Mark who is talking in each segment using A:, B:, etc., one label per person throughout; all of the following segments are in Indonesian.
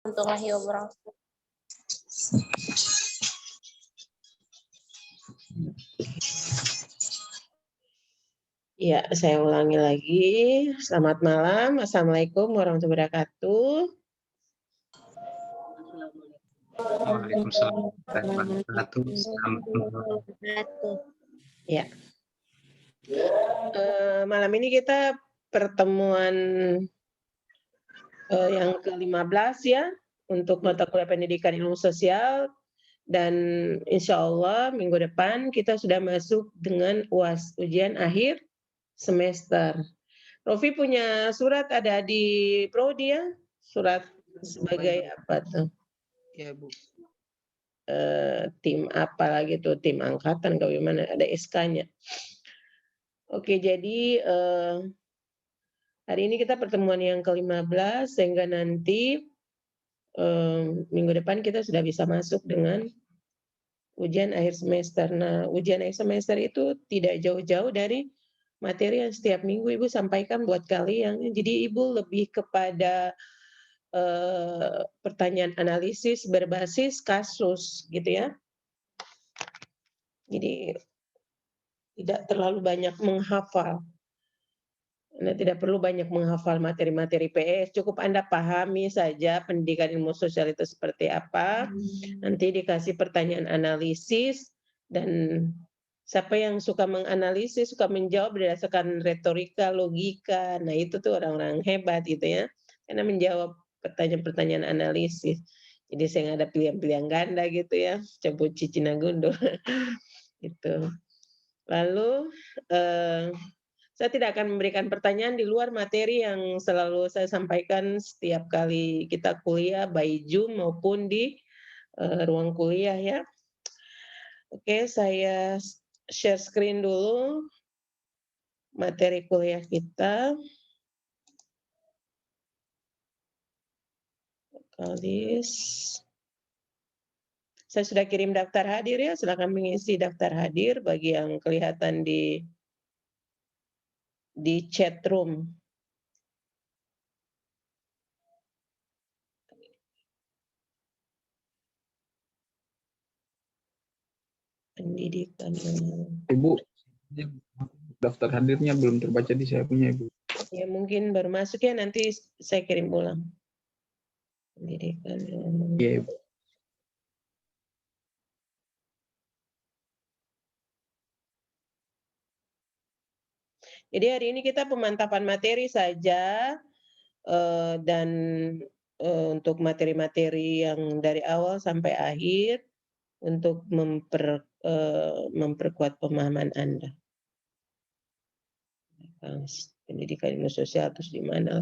A: warahmatullahi wabarakatuh.
B: Ya, saya ulangi lagi. Selamat malam. Assalamualaikum warahmatullahi wabarakatuh.
C: Waalaikumsalam warahmatullahi wabarakatuh. Selamat malam.
B: Ya. Malam ini kita pertemuan yang ke-15 ya untuk mata kuliah pendidikan ilmu sosial, dan insya Allah minggu depan kita sudah masuk dengan UAS, ujian akhir semester. Rofi punya surat ada di Prodi ya? Surat sebagai apa tuh?
D: Ya, Bu.
B: Tim apa lagi tuh? Tim angkatan atau gimana? Ada SK-nya. Oke, jadi hari ini kita pertemuan yang ke-15 sehingga nanti minggu depan kita sudah bisa masuk dengan ujian akhir semester. Nah, ujian akhir semester itu tidak jauh-jauh dari materi yang setiap minggu Ibu sampaikan buat kalian. Jadi Ibu lebih kepada pertanyaan analisis berbasis kasus gitu ya. Jadi tidak terlalu banyak menghafal. Anda tidak perlu banyak menghafal materi-materi PS, cukup Anda pahami saja pendidikan ilmu sosial itu seperti apa. Nanti dikasih pertanyaan analisis, dan siapa yang suka menganalisis, suka menjawab berdasarkan retorika, logika, nah itu tuh orang-orang hebat gitu ya, karena menjawab pertanyaan-pertanyaan analisis. Jadi saya nggak ada pilihan-pilihan ganda gitu ya, cabut cicina gundur gitu. Lalu saya tidak akan memberikan pertanyaan di luar materi yang selalu saya sampaikan setiap kali kita kuliah, baik Zoom maupun di ruang kuliah ya. Oke, saya share screen dulu materi kuliah kita. Kalis. Saya sudah kirim daftar hadir ya, silakan mengisi daftar hadir bagi yang kelihatan di chat room. Pendidikan.
D: Ibu, daftar hadirnya belum terbaca di saya punya, Ibu.
B: Ya mungkin baru masuk ya, nanti saya kirim ulang. Pendidikan.
D: Iya, Ibu.
B: Jadi hari ini kita pemantapan materi saja, dan untuk materi-materi yang dari awal sampai akhir untuk memperkuat pemahaman Anda. Pendidikan ilmu sosial terus di mana?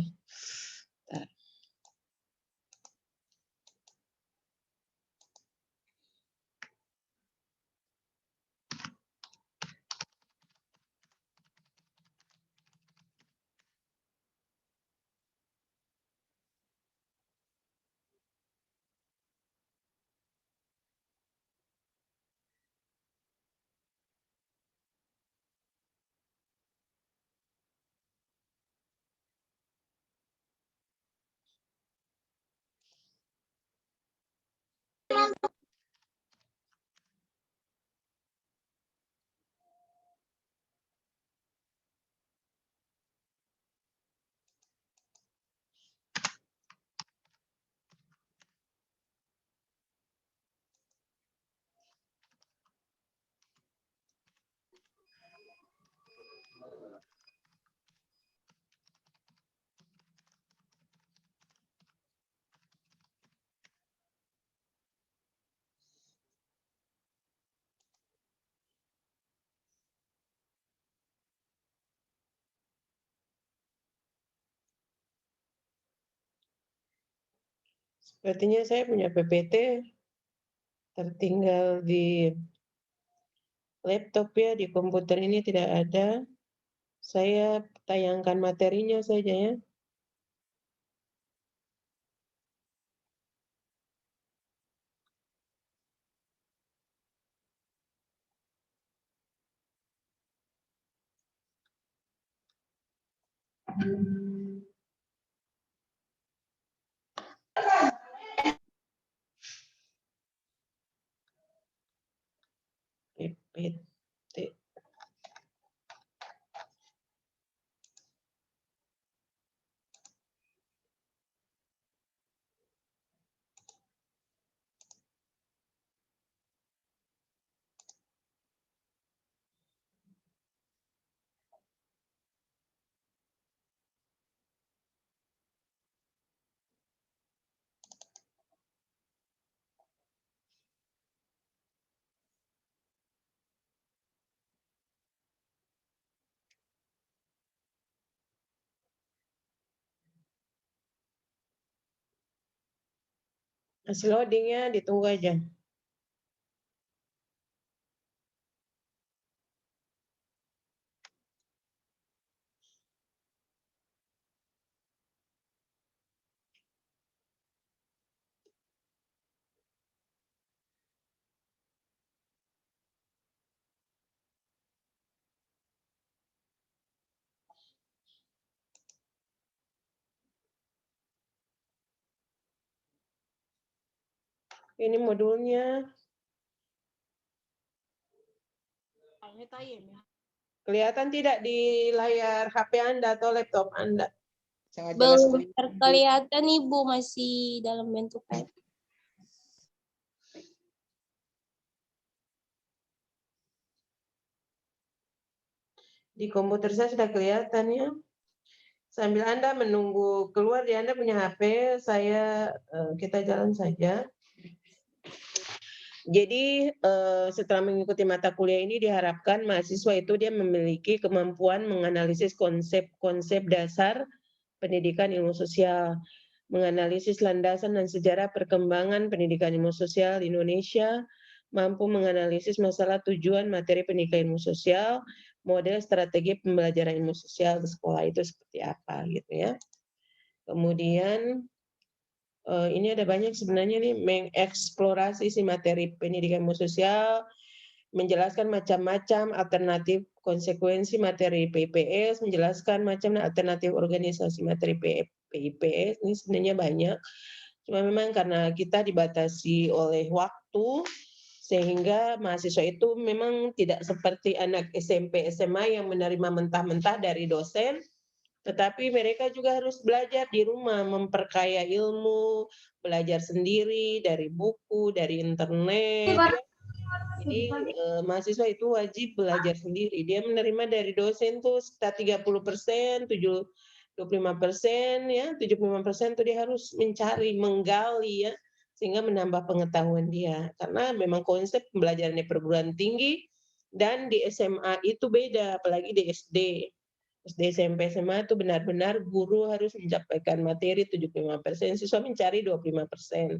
B: Sepertinya saya punya PPT tertinggal di laptop ya, di komputer ini tidak ada. Saya tayangkan materinya saja ya. PT. Masih loading ya, ditunggu aja. Ini modulnya. Kelihatan tidak di layar HP Anda atau laptop Anda? Sangat jelas
A: Belum
B: kelihatan.
A: terkelihatan Ibu, masih dalam bentuk PDF.
B: Di komputer saya sudah kelihatan ya. Sambil Anda menunggu keluar di Anda punya HP, kita jalan saja. Jadi setelah mengikuti mata kuliah ini diharapkan mahasiswa itu dia memiliki kemampuan menganalisis konsep-konsep dasar pendidikan ilmu sosial, menganalisis landasan dan sejarah perkembangan pendidikan ilmu sosial di Indonesia, mampu menganalisis masalah tujuan materi pendidikan ilmu sosial, model strategi pembelajaran ilmu sosial di sekolah itu seperti apa gitu ya. Kemudian ini ada banyak sebenarnya nih mengeksplorasi si materi pendidikan ilmu sosial, menjelaskan macam-macam alternatif konsekuensi materi PIPS, menjelaskan macam alternatif organisasi materi PIPS, ini sebenarnya banyak. Cuma memang karena kita dibatasi oleh waktu, sehingga mahasiswa itu memang tidak seperti anak SMP, SMA yang menerima mentah-mentah dari dosen, tetapi mereka juga harus belajar di rumah, memperkaya ilmu, belajar sendiri dari buku, dari internet. Jadi mahasiswa itu wajib belajar sendiri. Dia menerima dari dosen tuh sekitar 30%, 25% ya, 75% tuh dia harus mencari, menggali ya, sehingga menambah pengetahuan dia. Karena memang konsep pembelajaran di perguruan tinggi dan di SMA itu beda, apalagi di SD. SD, SMP, SMA itu benar-benar guru harus menyampaikan materi 75%, siswa mencari 25%.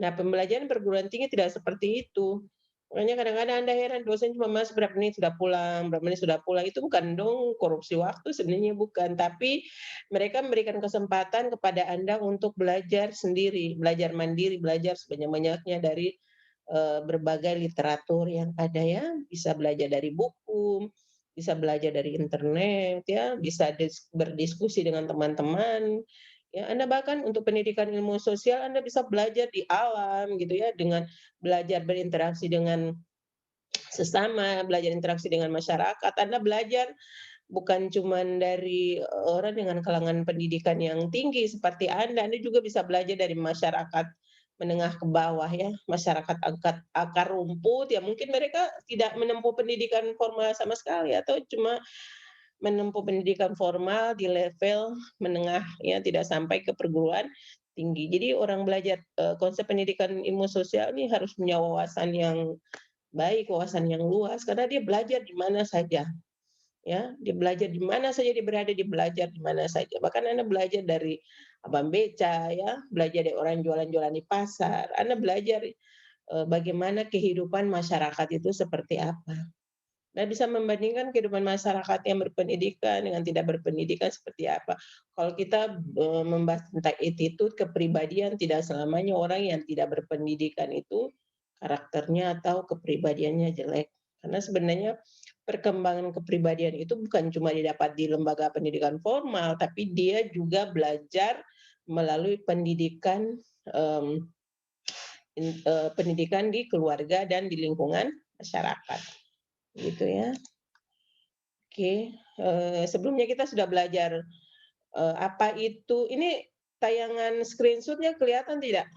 B: Nah, pembelajaran perguruan tinggi tidak seperti itu. Makanya kadang-kadang Anda heran, dosen cuma masuk berapa menit sudah pulang, berapa menit sudah pulang. Itu bukan dong korupsi waktu, sebenarnya bukan. Tapi mereka memberikan kesempatan kepada Anda untuk belajar sendiri, belajar mandiri, belajar sebanyak-banyaknya dari berbagai literatur yang ada ya. Bisa belajar dari buku, bisa belajar dari internet, ya, bisa berdiskusi dengan teman-teman. Ya, Anda bahkan untuk pendidikan ilmu sosial Anda bisa belajar di alam gitu ya, dengan belajar berinteraksi dengan sesama, belajar interaksi dengan masyarakat. Anda belajar bukan cuma dari orang dengan kalangan pendidikan yang tinggi seperti Anda juga bisa belajar dari masyarakat menengah ke bawah ya, masyarakat akar rumput ya, mungkin mereka tidak menempuh pendidikan formal sama sekali atau cuma menempuh pendidikan formal di level menengah ya, tidak sampai ke perguruan tinggi. Jadi orang belajar konsep pendidikan ilmu sosial ini harus punya wawasan yang baik, wawasan yang luas karena dia belajar di mana saja. Ya, dia belajar di mana saja dia berada, dia belajar di mana saja. Bahkan Anda belajar dari abang beca ya, belajar dari orang jualan-jualan di pasar. Anda belajar bagaimana kehidupan masyarakat itu seperti apa. Nah, bisa membandingkan kehidupan masyarakat yang berpendidikan dengan tidak berpendidikan seperti apa. Kalau kita membahas tentang attitude, kepribadian, tidak selamanya orang yang tidak berpendidikan itu karakternya atau kepribadiannya jelek. Karena sebenarnya perkembangan kepribadian itu bukan cuma didapat di lembaga pendidikan formal, tapi dia juga belajar melalui pendidikan pendidikan di keluarga dan di lingkungan masyarakat. gitu ya. Oke, sebelumnya kita sudah belajar apa itu, ini tayangan screenshot-nya kelihatan tidak?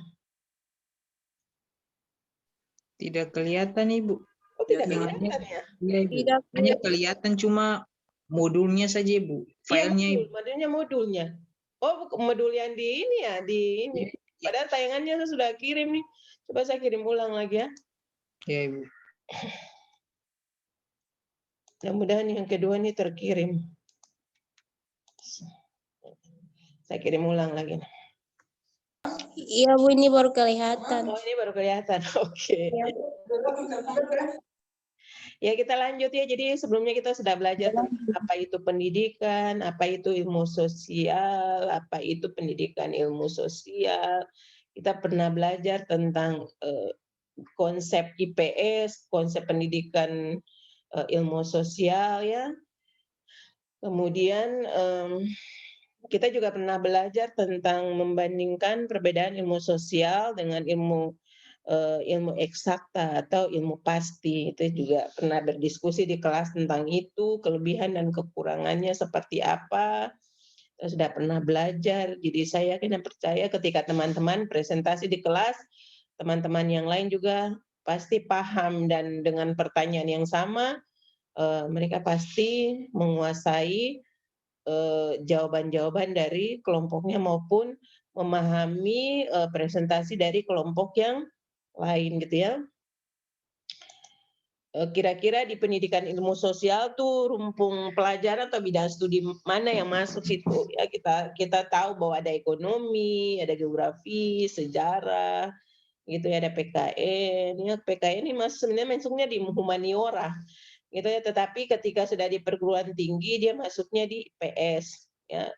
E: Tidak kelihatan, Ibu.
B: Oh, tidak
E: Hanya
B: kelihatan ya?
E: iya, Ibu.
A: Tidak
E: Hanya kelihatan cuma modulnya saja, Ibu.
B: Iya,
E: Filenya,
B: modul,
E: Ibu.
B: modelnya modulnya. Oh, modul yang di ini ya, di ini.
E: Iya.
B: Padahal tayangannya saya sudah kirim nih. Coba saya kirim ulang lagi ya.
E: Ya, Ibu.
B: Mudah-mudahan yang kedua ini terkirim. Saya kirim ulang lagi.
A: Iya Bu, ini baru kelihatan.
B: Oh, ini baru kelihatan. Oke.
A: Ya.
B: Ya, kita lanjut ya. Jadi sebelumnya kita sudah belajar tentang apa itu pendidikan, apa itu ilmu sosial, apa itu pendidikan ilmu sosial. Kita pernah belajar tentang konsep IPS, konsep pendidikan ilmu sosial ya. Kemudian kita juga pernah belajar tentang membandingkan perbedaan ilmu sosial dengan ilmu eksakta atau ilmu pasti. Itu juga pernah berdiskusi di kelas tentang itu, kelebihan dan kekurangannya seperti apa. Kita sudah pernah belajar. Jadi saya yakin dan percaya ketika teman-teman presentasi di kelas, teman-teman yang lain juga pasti paham dan dengan pertanyaan yang sama, mereka pasti menguasai jawaban-jawaban dari kelompoknya maupun memahami presentasi dari kelompok yang lain gitu ya. Kira-kira di pendidikan ilmu sosial tuh rumpun pelajaran atau bidang studi mana yang masuk itu ya, kita tahu bahwa ada ekonomi, ada geografi, sejarah, gitu ya, ada PKN ya. PKN ini sebenarnya masuknya di humaniora gitu ya, tetapi ketika sudah di perguruan tinggi dia masuknya di PS ya,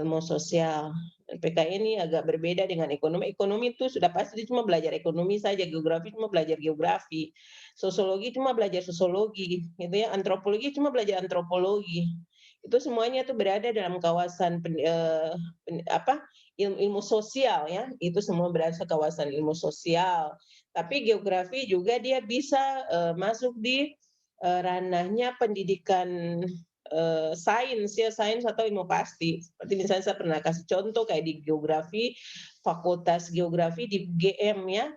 B: ilmu sosial. PKN ini agak berbeda dengan ekonomi. Ekonomi itu sudah pasti cuma belajar ekonomi saja, geografi cuma belajar geografi, sosiologi cuma belajar sosiologi, gitu ya. Antropologi cuma belajar antropologi. Itu semuanya tuh berada dalam kawasan ilmu sosial ya. Itu semua berada kawasan ilmu sosial. Tapi geografi juga dia bisa masuk di ranahnya pendidikan sains ya, sains atau ilmu pasti. Seperti misalnya saya pernah kasih contoh kayak di geografi, fakultas geografi di GM ya.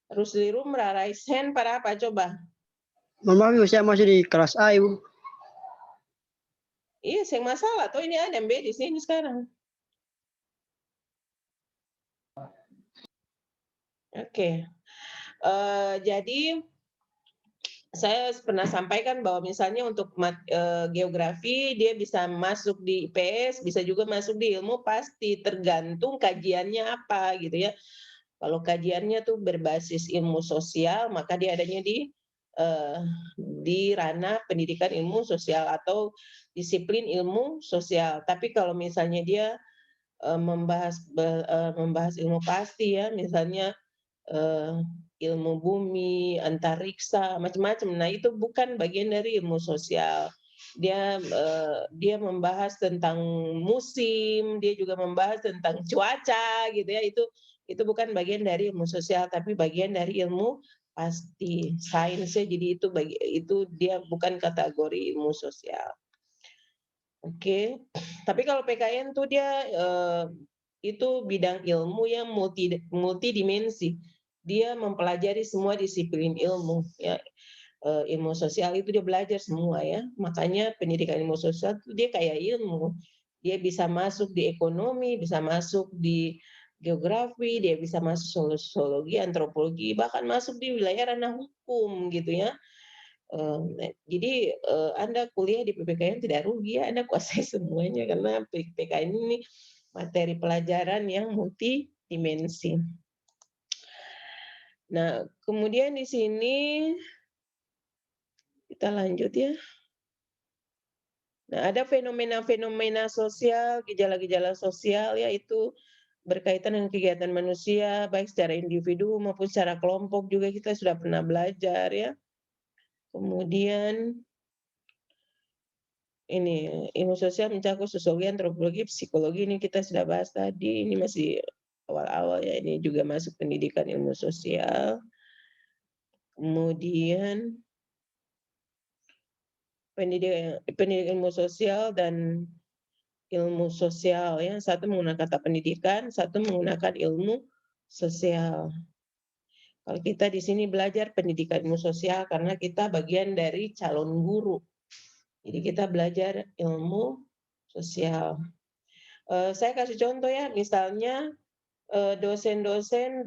B: Rusli Rum Raraisen para apa coba?
F: Mama saya masih di kelas A, Ibu.
B: Iya, yang masalah. Tuh ini ada MB di sini sekarang. Oke. Jadi saya pernah sampaikan bahwa misalnya untuk geografi dia bisa masuk di IPS, bisa juga masuk di ilmu pasti, tergantung kajiannya apa gitu ya. Kalau kajiannya tuh berbasis ilmu sosial, maka dia adanya di ranah pendidikan ilmu sosial atau disiplin ilmu sosial. Tapi kalau misalnya dia membahas ilmu pasti ya, misalnya ilmu bumi, antariksa, macam-macam. Nah, itu bukan bagian dari ilmu sosial. Dia membahas tentang musim, dia juga membahas tentang cuaca gitu ya. Itu bukan bagian dari ilmu sosial, tapi bagian dari ilmu pasti sainsnya. Jadi itu dia bukan kategori ilmu sosial. Oke. Tapi kalau PKN tuh dia itu bidang ilmu yang multidimensi. Dia mempelajari semua disiplin ilmu ya. Ilmu sosial itu dia belajar semua ya. Makanya pendidikan ilmu sosial itu dia kayak ilmu. Dia bisa masuk di ekonomi, bisa masuk di geografi, dia bisa masuk sosiologi, antropologi, bahkan masuk di wilayah ranah hukum gitu ya. Jadi Anda kuliah di PPKN tidak rugi ya, Anda kuasai semuanya karena PPKN ini materi pelajaran yang multidimensi. Nah, kemudian di sini kita lanjut ya. Nah, ada fenomena-fenomena sosial, gejala-gejala sosial yaitu berkaitan dengan kegiatan manusia baik secara individu maupun secara kelompok juga kita sudah pernah belajar ya. Kemudian ini ilmu sosial mencakup sosiologi, antropologi, psikologi, ini kita sudah bahas tadi, ini masih awal-awal ya, ini juga masuk pendidikan ilmu sosial. Kemudian pendidikan ilmu sosial dan ilmu sosial ya. Satu menggunakan kata pendidikan, satu menggunakan ilmu sosial. Kalau kita di sini belajar pendidikan ilmu sosial karena kita bagian dari calon guru. Jadi kita belajar ilmu sosial. Saya kasih contoh ya, misalnya dosen-dosen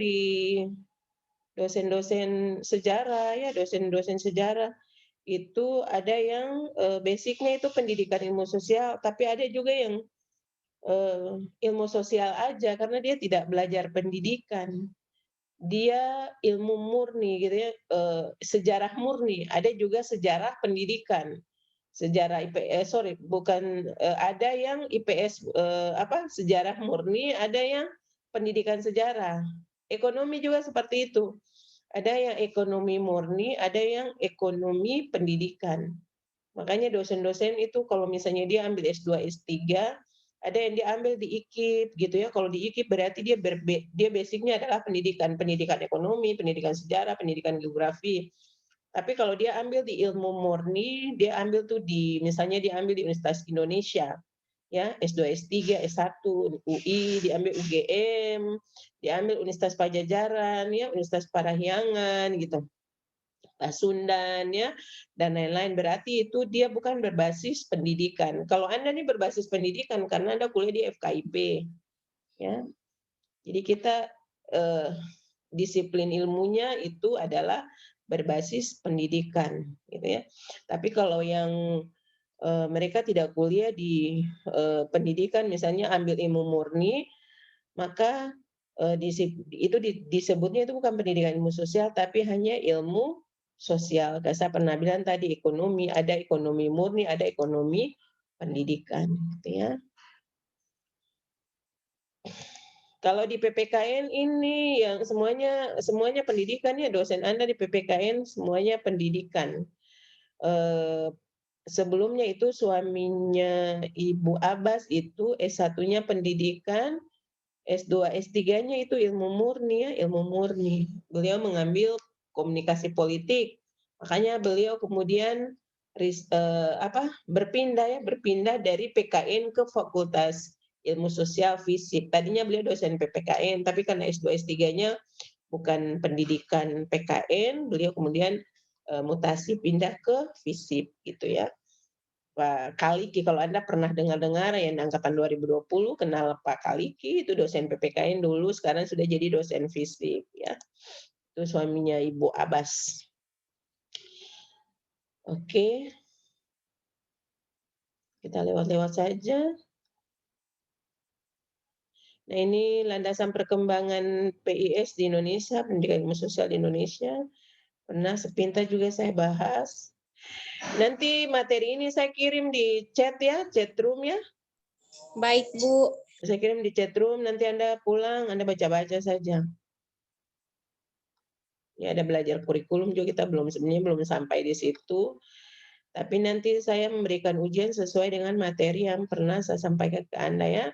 B: sejarah ya, dosen-dosen sejarah itu ada yang basicnya itu pendidikan ilmu sosial, tapi ada juga yang ilmu sosial aja karena dia tidak belajar pendidikan. Dia ilmu murni gitu ya, sejarah murni, ada juga sejarah pendidikan. Sejarah IPS, ada yang IPS sejarah murni, ada yang pendidikan sejarah. Ekonomi juga seperti itu. Ada yang ekonomi murni, ada yang ekonomi pendidikan. Makanya dosen-dosen itu kalau misalnya dia ambil S2, S3, ada yang diambil di IKIP gitu ya. Kalau di IKIP berarti dia basicnya adalah pendidikan ekonomi, pendidikan sejarah, pendidikan geografi. Tapi kalau dia ambil di ilmu murni, dia ambil tuh misalnya dia ambil di Universitas Indonesia, ya S2, S3, S1, UI, diambil UGM, diambil Universitas Pajajaran, ya Universitas Parahyangan gitu. Pasundan ya dan lain-lain, berarti itu dia bukan berbasis pendidikan. Kalau Anda nih berbasis pendidikan karena Anda kuliah di FKIP ya. Jadi kita disiplin ilmunya itu adalah berbasis pendidikan gitu ya. Tapi kalau yang mereka tidak kuliah di pendidikan, misalnya ambil ilmu murni, maka itu disebutnya itu bukan pendidikan ilmu sosial, tapi hanya ilmu sosial. Saya pernah bilang tadi ekonomi, ada ekonomi murni, ada ekonomi pendidikan, gitu ya. Kalau di PPKN ini yang semuanya pendidikan ya, dosen Anda di PPKN semuanya pendidikan. Sebelumnya itu suaminya Ibu Abbas itu S1-nya pendidikan, S2, S3-nya itu ilmu murni ya, ilmu murni. Beliau mengambil komunikasi politik. Makanya beliau kemudian berpindah dari PKN ke Fakultas Ilmu Sosial Fisip. Tadinya beliau dosen PPKN, tapi karena S2, S3-nya bukan pendidikan PKN, beliau kemudian mutasi pindah ke Fisip gitu ya. Pak Kaliki, kalau Anda pernah dengar-dengar yang angkatan 2020 kenal Pak Kaliki, itu dosen PPKN dulu, sekarang sudah jadi dosen FISIP ya. Itu suaminya Ibu Abbas. Oke. Kita lewat-lewat saja. Nah, ini landasan perkembangan PIS di Indonesia, pendidikan ilmu sosial di Indonesia. Pernah sepintas juga saya bahas. Nanti materi ini saya kirim di chat ya, chat room ya.
A: Baik, Bu.
B: Saya kirim di chat room, nanti Anda pulang, Anda baca-baca saja. Ya, ada belajar kurikulum juga, kita sebenarnya belum sampai di situ. Tapi nanti saya memberikan ujian sesuai dengan materi yang pernah saya sampaikan ke Anda ya.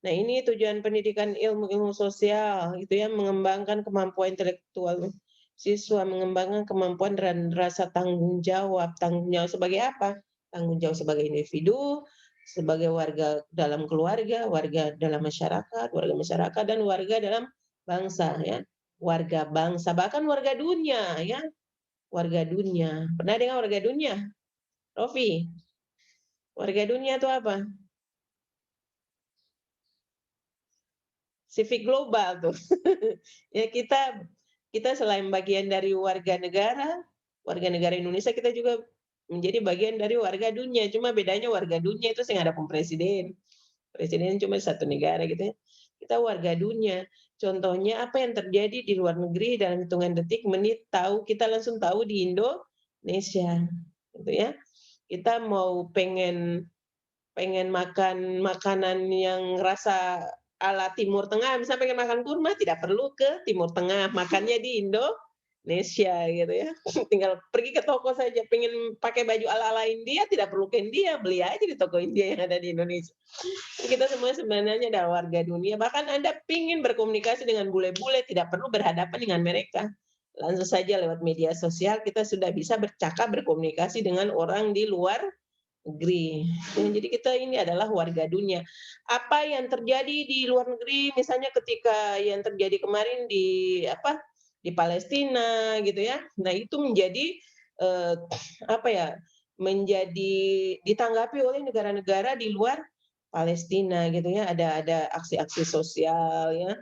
B: Nah, ini tujuan pendidikan ilmu sosial, itu ya, mengembangkan kemampuan intelektual siswa, mengembangkan kemampuan dan rasa tanggung jawab. Tanggung jawab sebagai apa? Tanggung jawab sebagai individu, sebagai warga dalam keluarga, warga dalam masyarakat, dan warga dalam bangsa ya. Warga bangsa, bahkan warga dunia ya. Warga dunia. Pernah dengar warga dunia? Rofi? Warga dunia itu apa? Civic global tuh. Ya, kita selain bagian dari warga negara Indonesia, kita juga menjadi bagian dari warga dunia. Cuma bedanya warga dunia itu sehingga ada presiden. Presiden cuma satu negara gitu ya. Kita warga dunia. Contohnya apa yang terjadi di luar negeri dalam hitungan detik, menit, kita langsung tahu di Indonesia. Gitu ya. Kita mau pengen makan makanan yang rasa ala Timur Tengah, misalnya pengen makan kurma, tidak perlu ke Timur Tengah, makannya di Indonesia gitu ya. Tinggal pergi ke toko saja, pengen pakai baju ala-ala India, tidak perlu ke India, beli aja di toko India yang ada di Indonesia. Kita semua sebenarnya adalah warga dunia, bahkan Anda pingin berkomunikasi dengan bule-bule, tidak perlu berhadapan dengan mereka. langsung saja lewat media sosial kita sudah bisa bercakap, berkomunikasi dengan orang di luar negeri. Jadi kita ini adalah warga dunia. Apa yang terjadi di luar negeri, misalnya ketika yang terjadi kemarin di Palestina gitu ya. Nah, itu menjadi menjadi ditanggapi oleh negara-negara di luar Palestina gitu ya. Ada aksi-aksi sosial ya.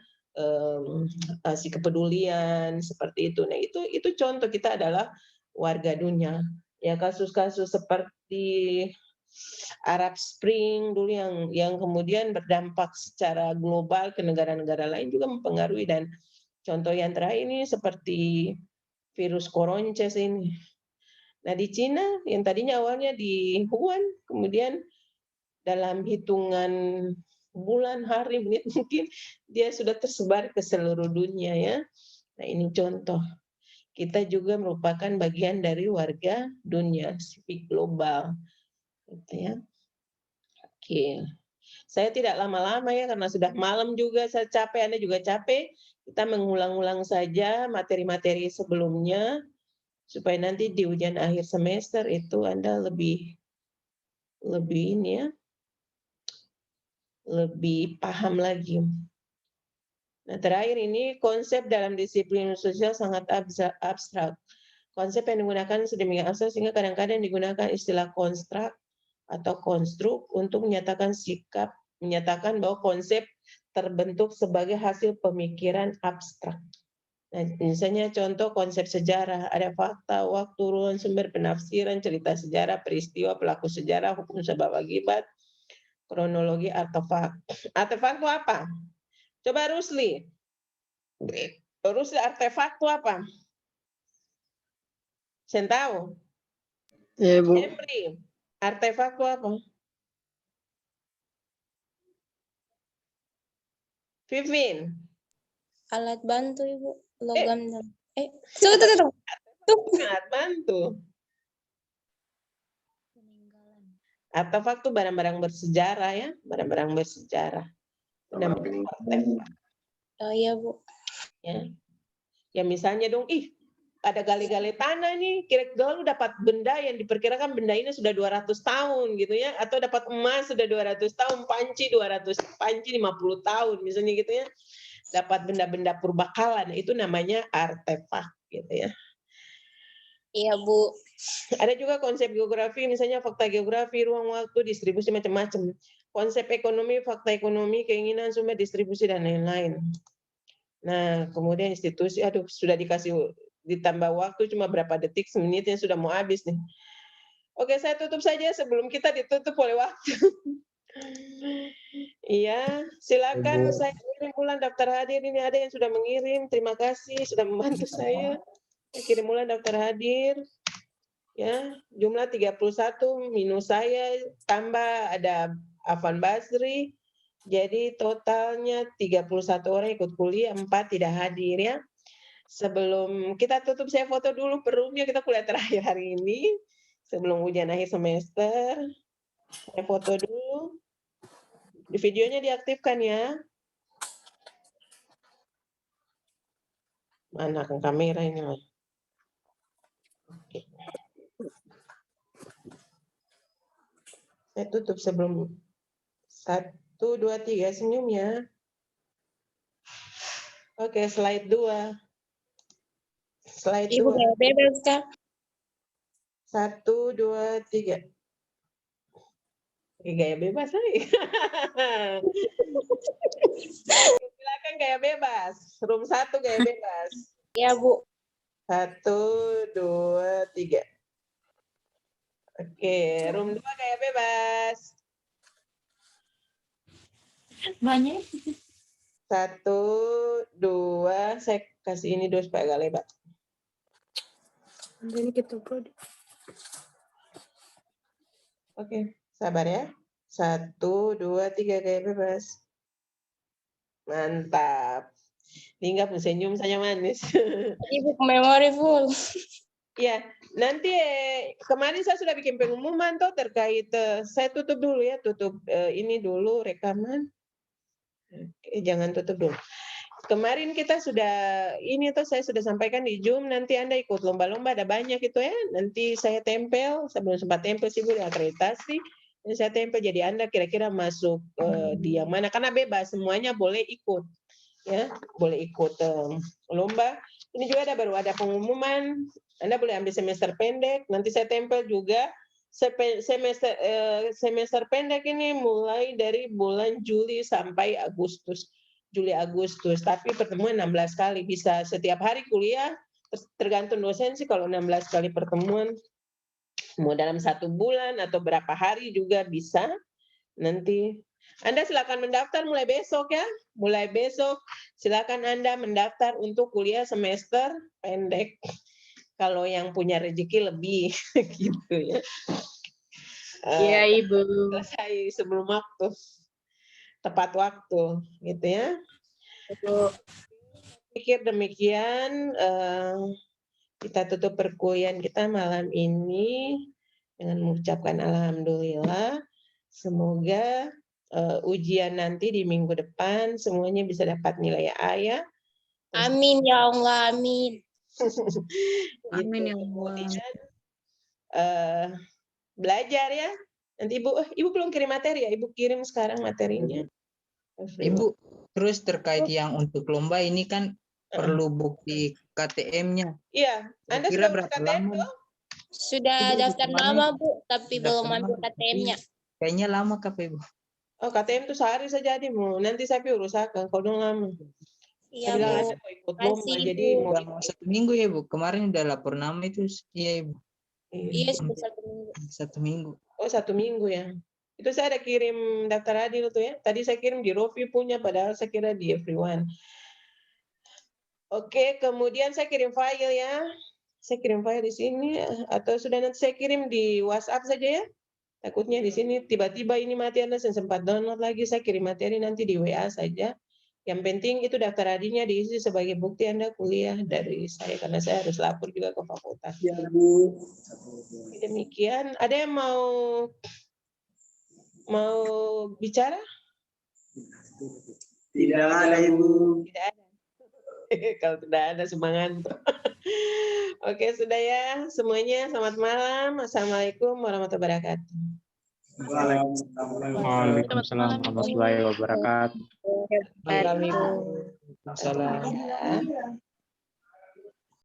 B: Aksi kepedulian seperti itu. Nah, itu contoh kita adalah warga dunia. Ya, kasus-kasus seperti Arab Spring dulu yang kemudian berdampak secara global ke negara-negara lain juga mempengaruhi, dan contoh yang terakhir ini seperti virus Koronces ini. Nah, di Cina yang tadinya awalnya di Wuhan, kemudian dalam hitungan bulan, hari, menit mungkin dia sudah tersebar ke seluruh dunia ya. Nah, ini contoh. Kita juga merupakan bagian dari warga dunia, sipil global. Gitu ya. Oke. Saya tidak lama-lama ya karena sudah malam juga, saya capek, Anda juga capek. Kita mengulang-ulang saja materi-materi sebelumnya supaya nanti di ujian akhir semester itu Anda lebih ini ya, lebih paham lagi. Nah, terakhir ini konsep dalam disiplin sosial sangat abstrak. Konsep yang digunakan sedemikian abstrak sehingga kadang-kadang digunakan istilah konstruk atau konstruk untuk menyatakan bahwa konsep terbentuk sebagai hasil pemikiran abstrak. Nah, misalnya contoh konsep sejarah, ada fakta, waktu, ruang, sumber, penafsiran, cerita sejarah, peristiwa, pelaku sejarah, hukum sebab akibat, kronologi, artefak. Artefak itu apa? Coba Rusli. Artefak itu apa? Saya tahu.
F: Ya, Bu.
B: Emri, artefak itu apa? Vivin.
A: Alat bantu, Ibu. Logam dan tunggu.
B: Alat bantu. Artefak itu barang-barang bersejarah ya, barang-barang bersejarah. Namanya artefak.
A: Oh iya, Bu.
B: Ya misalnya dong, ada gali-gali tanah nih, kira-kira lu dapat benda yang diperkirakan benda ini sudah 200 tahun gitu ya, atau dapat emas sudah 200 tahun, panci 50 tahun misalnya gitu ya. Dapat benda-benda purbakala, itu namanya artefak gitu ya.
A: Iya, Bu.
B: Ada juga konsep geografi, misalnya fakta geografi, ruang waktu, distribusi macam-macam. Konsep ekonomi, fakta ekonomi, keinginan, sumber, distribusi, dan lain-lain. Nah, kemudian institusi, sudah ditambah waktu cuma berapa detik, semenitnya sudah mau habis nih. Oke, saya tutup saja sebelum kita ditutup oleh waktu. Iya, silakan. Saya kirim ulang daftar hadir. Ini ada yang sudah mengirim. Terima kasih sudah membantu saya. Saya kirim ulang daftar hadir. Ya, jumlah 31 minus saya, tambah ada Afan Basri. Jadi totalnya 31 orang ikut kuliah, 4 tidak hadir ya. Sebelum kita tutup, saya foto dulu perumnya, kita kuliah terakhir hari ini. Sebelum ujian akhir semester. Saya foto dulu. Di videonya diaktifkan ya. Mana kan kamera ini? Oke. Saya tutup sebelum 1, 2, 3 senyum ya. Oke, slide 2. Slide
A: Ibu
B: 2.
A: kayak bebas, Kak.
B: 1, 2, 3. Gaya bebas nih. Silakan gaya bebas. Room 1 gaya bebas.
A: Iya, Bu.
B: 1, 2, 3. Oke, room 2 gaya bebas.
A: Banyak.
B: 1, 2, saya kasih ini dulu supaya agak lebar.
A: Ini kita produk.
B: Oke, sabar ya. 1, 2, 3 gaya bebas. Mantap. Hingga pun senyum saya manis.
A: Ibu memori full.
B: Ya, nanti kemarin saya sudah bikin pengumuman tuh terkait, saya tutup dulu ya, tutup ini dulu rekaman. Jangan tutup dulu. kemarin kita sudah ini tuh saya sudah sampaikan di Zoom, nanti Anda ikut lomba-lomba ada banyak itu ya. Nanti saya tempel, saya belum sempat tempel sih Bu di akreditasi. Ini saya tempel jadi Anda kira-kira masuk di yang mana karena bebas semuanya boleh ikut. Ya, boleh ikut lomba. Ini juga baru ada pengumuman. Anda boleh ambil semester pendek. Nanti saya tempel juga semester pendek ini mulai dari bulan Juli sampai Agustus. Juli Agustus, tapi pertemuan 16 kali bisa setiap hari kuliah, tergantung dosen sih kalau 16 kali pertemuan mau dalam 1 bulan atau berapa hari juga bisa. Nanti Anda silakan mendaftar mulai besok ya. Mulai besok silakan Anda mendaftar untuk kuliah semester pendek. Kalau yang punya rezeki lebih gitu ya.
A: Iya, Ibu.
B: Selesai sebelum waktu. Tepat waktu gitu ya. Pikir demikian kita tutup perkuliahan kita malam ini dengan mengucapkan alhamdulillah. Semoga ujian nanti di minggu depan semuanya bisa dapat nilai A ya.
A: Amin ya Allah, amin.
E: Amin ya Allah.
B: Kemudian belajar ya. Nanti Ibu belum kirim materi ya? Ibu kirim sekarang materinya.
E: Ibu, terus terkait yang untuk lomba ini kan perlu bukti KTM-nya.
B: Iya, Anda
E: Kira
B: sudah
E: berapa
B: KTM
E: lama?
B: tuh?
A: Sudah
E: Ibu,
A: daftar
E: gimana?
A: nama, Bu, tapi belum
E: Daftar
A: ambil
E: nama,
A: KTM-nya.
E: Kayaknya lama KP, Bu.
B: Oh, KTM tuh sehari saja mau. Nanti saya urusakan kalau dong lama.
A: Iya,
B: Saya bilang
A: Bu.
B: ada mau ikut lomba,
A: Kasih,
B: jadi
A: Bu.
B: mau
E: Udah mau 1 minggu ya, Bu. Kemarin udah lapor nama itu. Iya, Ibu.
A: Iya, sudah 1 minggu.
E: 1 minggu.
B: Oh, 1 minggu ya. Itu saya ada kirim daftar adil tuh ya. Tadi saya kirim di Rofi punya, padahal saya kira di Everyone. Oke, kemudian saya kirim file ya. Saya kirim file di sini atau sudah nanti saya kirim di WhatsApp saja ya. Takutnya di sini tiba-tiba ini mati Anda sempat download lagi. Saya kirim materi nanti di WA saja. Yang penting itu daftar adilnya diisi sebagai bukti Anda kuliah dari saya karena saya harus lapor juga ke fakultas.
F: Ya, Bu.
B: Demikian. Ada yang mau bicara?
F: Tidak ada, Ibu.
B: Tidak ada. Kalau tidak ada semangat. Oke, sudah ya semuanya. Selamat malam. Assalamualaikum warahmatullahi wabarakatuh.
C: Waalaikumsalam warahmatullahi wabarakatuh.
B: Assalamualaikum.